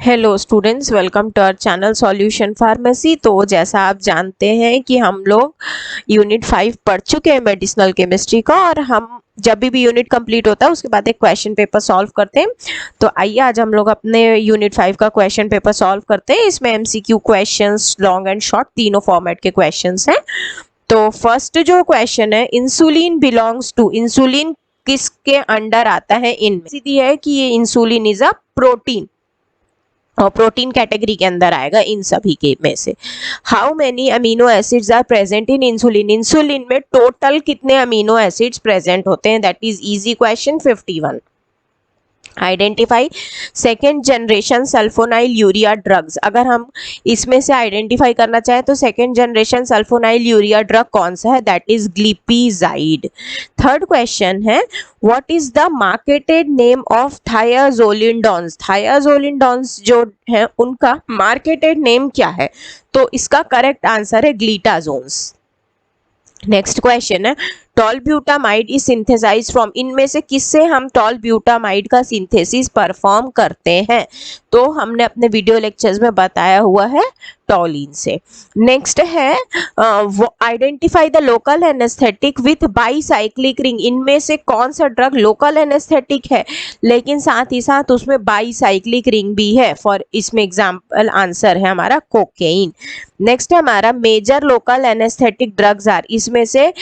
Hello students, welcome to our channel Solution Pharmacy. तो जैसा आप जानते हैं कि हम लोग यूनिट 5 पढ़ चुके हैं मेडिसिनल केमिस्ट्री का, और हम जब भी यूनिट कंप्लीट होता है उसके बाद एक क्वेश्चन पेपर सॉल्व करते हैं। तो आइए आज हम लोग अपने यूनिट 5 का क्वेश्चन पेपर सॉल्व करते हैं। इसमें MCQ questions, long and short तीनों फॉर्मेट के क्वेश्चंस हैं। तो फर्स्ट जो क्वेश्चन है, इंसुलिन बिलोंग्स टू, इंसुलिन किसके अंडर आता है? इनमें सीधी है कि ये इंसुलिन इज अ प्रोटीन और प्रोटीन कैटेगरी के अंदर आएगा इन सभी के में से। How many amino acids are present in insulin? Insulin में टोटल कितने अमीनो एसिड्स प्रेजेंट होते हैं? That is easy question. 51। Identify second generation sulfonyl urea drugs. अगर हम इसमें से आइडेंटिफाई करना चाहें तो second generation sulfonyl urea drug कौन सा है? That is glipizide. Third question है, what is the marketed name of thiazolidinediones? Thiazolidinediones जो है उनका मार्केटेड नेम क्या है? तो इसका करेक्ट आंसर है ग्लीटाजोन्स। नेक्स्ट क्वेश्चन है, टॉलब्यूटामाइड इज सिंथेसाइज फ्रॉम। इनमें से किससे हम टॉलब्यूटामाइड का सिंथेसिस परफॉर्म करते हैं? तो हमने अपने वीडियो लेक्चर्स में बताया हुआ है, टॉलिन से। नेक्स्ट है, identify the local anaesthetic with bicyclic ring. इनमें से कौन सा ड्रग लोकल एनेस्थेटिक है लेकिन साथ ही साथ उसमें बाईसाइक्लिक रिंग भी है? फॉर इसमें एग्जाम्पल आंसर है हमारा कोकेइन। नेक्स्ट है हमारा, major local anaesthetic drugs are. इसमें से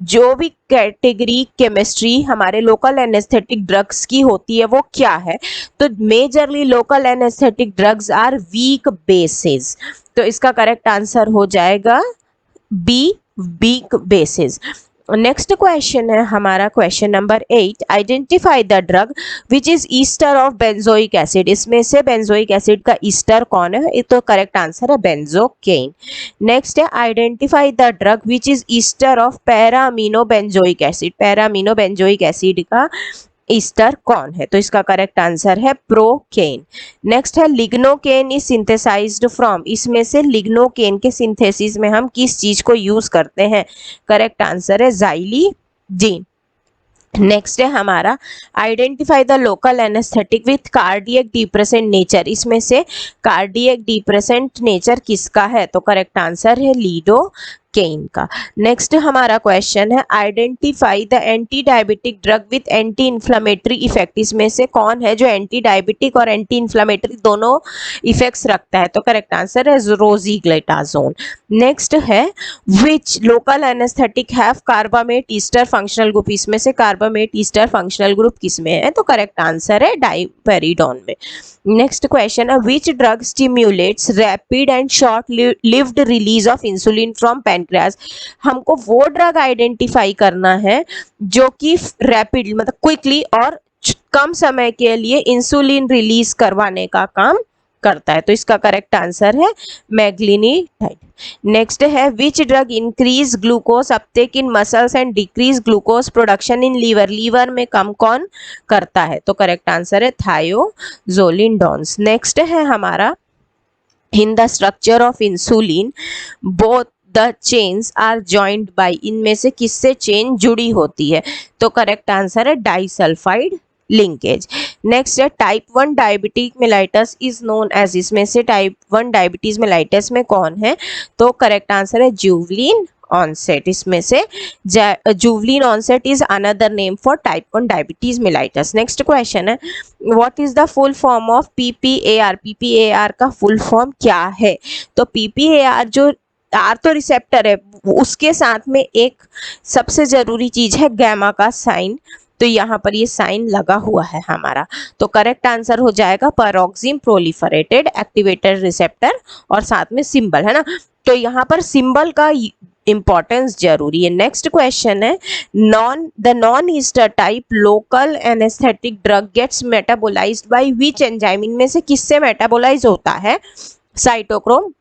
जो भी कैटेगरी केमिस्ट्री हमारे लोकल एनेस्थेटिक ड्रग्स की होती है वो क्या है? तो majorly local anaesthetic drugs are weak bases. तो इसका करेक्ट आंसर हो जाएगा B, weak bases. Next question है हमारा question number 8, identify the drug which is ester of benzoic acid. इसमें से बेंजोइक एसिड का ईस्टर कौन है? ये तो करेक्ट आंसर है बेंजोकेन। नेक्स्ट है, identify the drug which is ester of para amino benzoic acid. Para amino benzoic acid का ईस्टर कौन है? तो इसका करेक्ट आंसर है प्रोकेन। नेक्स्ट है, लिग्नोकेन इज सिंथेसाइज्ड फ्रॉम। इसमें से लिग्नोकेन के सिंथेसिस में हम किस चीज को यूज करते हैं? करेक्ट आंसर है ज़ाइलीजीन। नेक्स्ट है हमारा, identify the local anaesthetic with cardiac depressant nature. इसमें से कार्डियक डिप्रेसेंट नेचर किसका है? तो करेक्ट आंसर है लीडोकेन का। नेक्स्ट हमारा क्वेश्चन है, identify the anti diabetic drug with anti inflammatory effect. इसमें से कौन है जो एंटी डायबिटिक और एंटी इन्फ्लामेटरी दोनों इफेक्ट्स रखता है? तो करेक्ट आंसर है रोजीग्लेटाजोन। नेक्स्ट है, which local anaesthetic have carbamate ester functional group. इसमें से कार्बामेट ईस्टर फंक्शनल ग्रुप किसमें है? तो करेक्ट आंसर है डाइपेरिडोन में। नेक्स्ट क्वेश्चन है, which drug stimulates rapid and short lived release of insulin from pancreas. हमको वो ड्रग आइडेंटिफाई करना है जो कि रैपिड मतलब क्विकली और कम समय के लिए इंसुलिन रिलीज करवाने का काम करता है। तो इसका करेक्ट आंसर है मैग्लिनीडाइड। नेक्स्ट है, which drug increase glucose uptake in muscles and decrease glucose production in liver. Liver में कम कौन करता है? तो करेक्ट आंसर है थायोजोलिंडॉन्स। नेक्स्ट है हमारा, in the structure of insulin both the chains are joined by. इनमें से किससे चेन जुड़ी होती है? तो करेक्ट आंसर है डाइसल्फाइड लिंकेज। नेक्स्ट है, type 1 diabetic mellitus is known as. इसमें से टाइप 1 डायबिटीज मेलाइटस में कौन है? तो करेक्ट आंसर है जुवलिन ऑनसेट। इसमें से जुवलिन onset is another name for type 1 diabetes mellitus. Next question है, what is the full form of PPAR. PPAR का फुल फॉर्म क्या है? तो पीपीएआर जो आर तो रिसेप्टर है, उसके साथ में एक सबसे जरूरी चीज है गैमा का साइन। तो यहाँ पर ये साइन लगा हुआ है हमारा। तो करेक्ट आंसर हो जाएगा पैरोक्सिम प्रोलिफरेटेड एक्टिवेटेड रिसेप्टर, और साथ में सिंबल है ना। तो यहाँ पर सिंबल का इंपॉर्टेंस जरूरी है। नेक्स्ट क्वेश्चन है, non ester type local anaesthetic drug gets metabolised by which enzyme. इनमें से किससे मेटाबोलाइज होता है? Cytochrome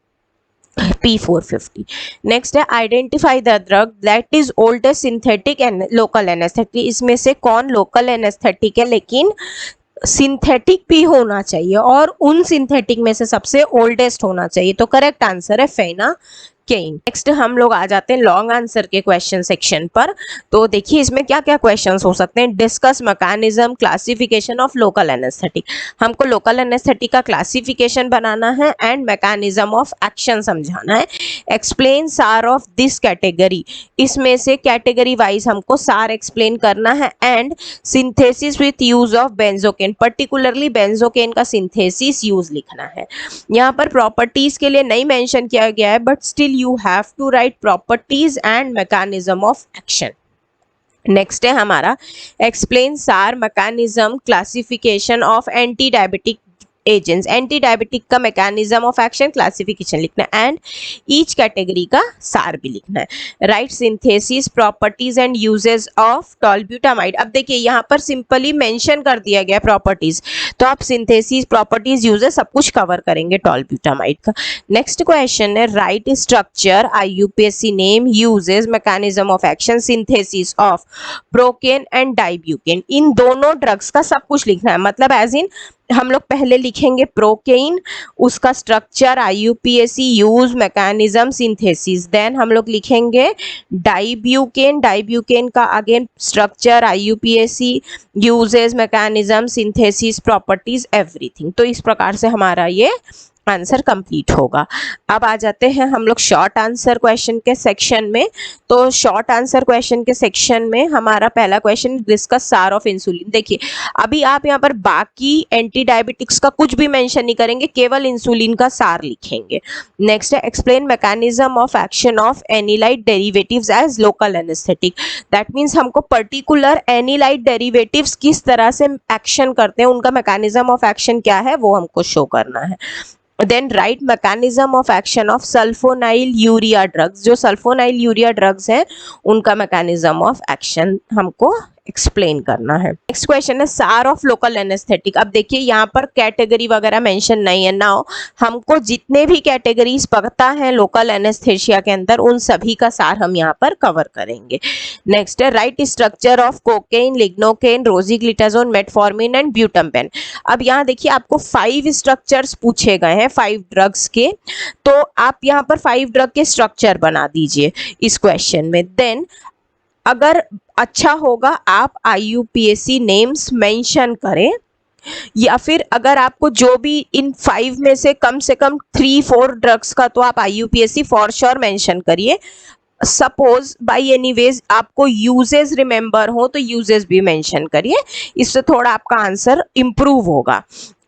P450। नेक्स्ट है, identify the drug that is oldest synthetic and local anaesthetic. इसमें से कौन लोकल एनेस्थेटिक है लेकिन सिंथेटिक भी होना चाहिए और उन सिंथेटिक में से सबसे ओल्डेस्ट होना चाहिए? तो करेक्ट आंसर है फेना प्रोकेन। नेक्स्ट हम लोग आ जाते हैं लॉन्ग आंसर के क्वेश्चन सेक्शन पर। तो देखिए इसमें क्या क्या क्वेश्चंस हो सकते हैं। Discuss mechanism classification of local anaesthetic, हमको लोकल एनेस्थेटिक का क्लासिफिकेशन बनाना है एंड मैकेनिज्म ऑफ एक्शन समझाना है। एक्सप्लेन सार ऑफ दिस कैटेगरी, इसमें से कैटेगरी वाइज हमको सार एक्सप्लेन करना है। And synthesis with use of benzocaine, particularly benzocaine का सिंथेसिस यूज लिखना है। यहाँ पर प्रॉपर्टीज के लिए नहीं मेंशन किया गया है, but still you have to write properties and mechanism of action. Next है हमारा explain SAR mechanism classification of anti diabetic agents, anti diabetic का मैकेनिज्म ऑफ एक्शन क्लासिफिकेशन लिखना है एंड ईच कैटेगरी का सार भी लिखना है। Write synthesis properties and uses of टॉलब्यूटामाइड। अब देखिए यहाँ पर सिंपली मेंशन कर दिया गया प्रॉपर्टीज, तो आप सिंथेसिस प्रॉपर्टीज यूजेस सब कुछ कवर करेंगे टॉलब्यूटामाइड का। नेक्स्ट क्वेश्चन है write structure IUPAC name uses mechanism of action synthesis of procaine and dibucaine. इन दोनों ड्रग्स का सब कुछ लिखना है, मतलब एज इन हम लोग पहले लिखेंगे प्रोकेन, उसका structure IUPAC use mechanism synthesis, then हम लोग लिखेंगे डाइब्यूकेन, डाइब्यूकेन का again structure IUPAC uses mechanism synthesis properties everything. तो इस प्रकार से हमारा ये आंसर कंप्लीट होगा। अब आ जाते हैं हम लोग शॉर्ट आंसर क्वेश्चन के सेक्शन में। तो शॉर्ट आंसर क्वेश्चन के सेक्शन में हमारा पहला क्वेश्चन डिस्कस सार ऑफ इंसुलिन। देखिए अभी आप यहाँ पर बाकी एंटी डायबिटिक्स का कुछ भी मेंशन नहीं करेंगे, केवल इंसुलिन का सार लिखेंगे। नेक्स्ट है explain mechanism of action of anilide derivatives as local anaesthetic. That means हमको पर्टिकुलर एनिलाइड डेरिवेटिव्स किस तरह से एक्शन करते हैं, उनका मैकेनिज्म ऑफ एक्शन क्या है वो हमको शो करना है। Then write mechanism of action of sulphonyl urea drugs, जो सल्फोनाइल यूरिया ड्रग्स हैं उनका मैकेनिज्म ऑफ एक्शन हमको एक्सप्लेन करना है। नेक्स्ट क्वेश्चन है सार ऑफ लोकल एनेस्थेटिक। अब देखिए यहाँ पर कैटेगरी वगैरह मेंशन नहीं है। नाउ हमको जितने भी कैटेगरीज पता है लोकल एनेस्थेशिया के अंदर उन सभी का सार हम यहाँ पर कवर करेंगे। नेक्स्ट है write structure of cocaine, lignocaine, rosiglitazone, metformin and butamben. अब यहाँ देखिए आपको 5 स्ट्रक्चर्स पूछे गए हैं 5 ड्रग्स के, तो आप यहाँ पर 5 ड्रग के स्ट्रक्चर बना दीजिए इस क्वेश्चन में। देन अगर अच्छा होगा आप IUPAC नेम्स मेंशन करें, या फिर अगर आपको जो भी इन 5 में से कम 3-4 ड्रग्स का तो आप IUPAC फॉर श्योर मेंशन करिए। सपोज बाई एनीवेज आपको यूजेस रिमेंबर हो तो यूजेस भी मेंशन करिए, इससे थोड़ा आपका आंसर इंप्रूव होगा।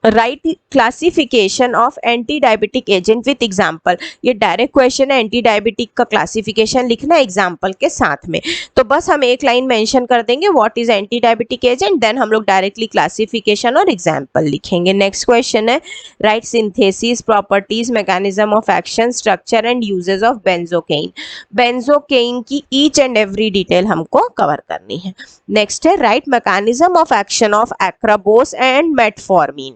Right classification of anti diabetic agent with example, ये डायरेक्ट क्वेश्चन है, एंटी डायबिटिक का क्लासिफिकेशन लिखना है एग्जाम्पल के साथ में। तो बस हम एक लाइन मेंशन कर देंगे what is anti diabetic agent, then हम लोग डायरेक्टली क्लासिफिकेशन और एग्जाम्पल लिखेंगे। नेक्स्ट क्वेश्चन है write synthesis properties mechanism of action structure and uses of benzocaine. Benzocaine की ईच एंड एवरी डिटेल हमको कवर करनी है। नेक्स्ट है write mechanism of action of acarbose and metformin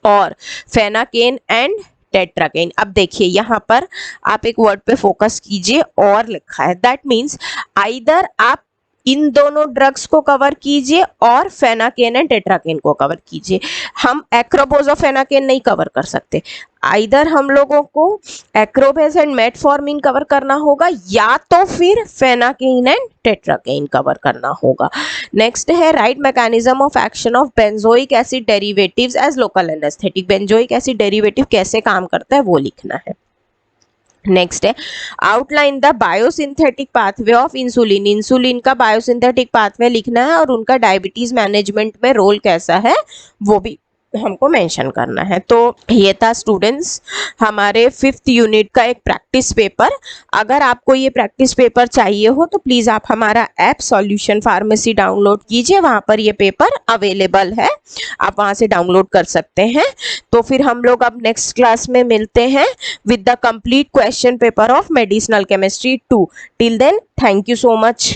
और phenacaine and tetracaine. अब देखिए यहाँ पर आप एक वर्ड पे फोकस कीजिए, और लिखा है, दैट मीन्स आइदर आप इन दोनों ड्रग्स को कवर कीजिए और फेनाकेन एंड टेट्राकेन को कवर कीजिए। हम एक्रोबोज और फेनाकेन नहीं कवर कर सकते, आइदर हम लोगों को एक्रोबेज एंड मेटफॉर्मिन कवर करना होगा या तो फिर फेनाकेन एंड टेट्राकेन कवर करना होगा। नेक्स्ट है write mechanism of action of benzoic acid derivatives as local anaesthetic. Benzoic acid derivative कैसे काम करता है वो लिखना है। नेक्स्ट है outline the biosynthetic pathway of insulin. Insulin का बायोसिंथेटिक पाथवे लिखना है और उनका डायबिटीज मैनेजमेंट में रोल कैसा है वो भी हमको मेंशन करना है। तो ये था स्टूडेंट्स हमारे 5th यूनिट का एक प्रैक्टिस पेपर। अगर आपको ये प्रैक्टिस पेपर चाहिए हो तो प्लीज़ आप हमारा ऐप सॉल्यूशन फार्मेसी डाउनलोड कीजिए, वहाँ पर ये पेपर अवेलेबल है, आप वहाँ से डाउनलोड कर सकते हैं। तो फिर हम लोग अब नेक्स्ट क्लास में मिलते हैं with the complete question paper of medicinal chemistry 2। Till then thank you so much.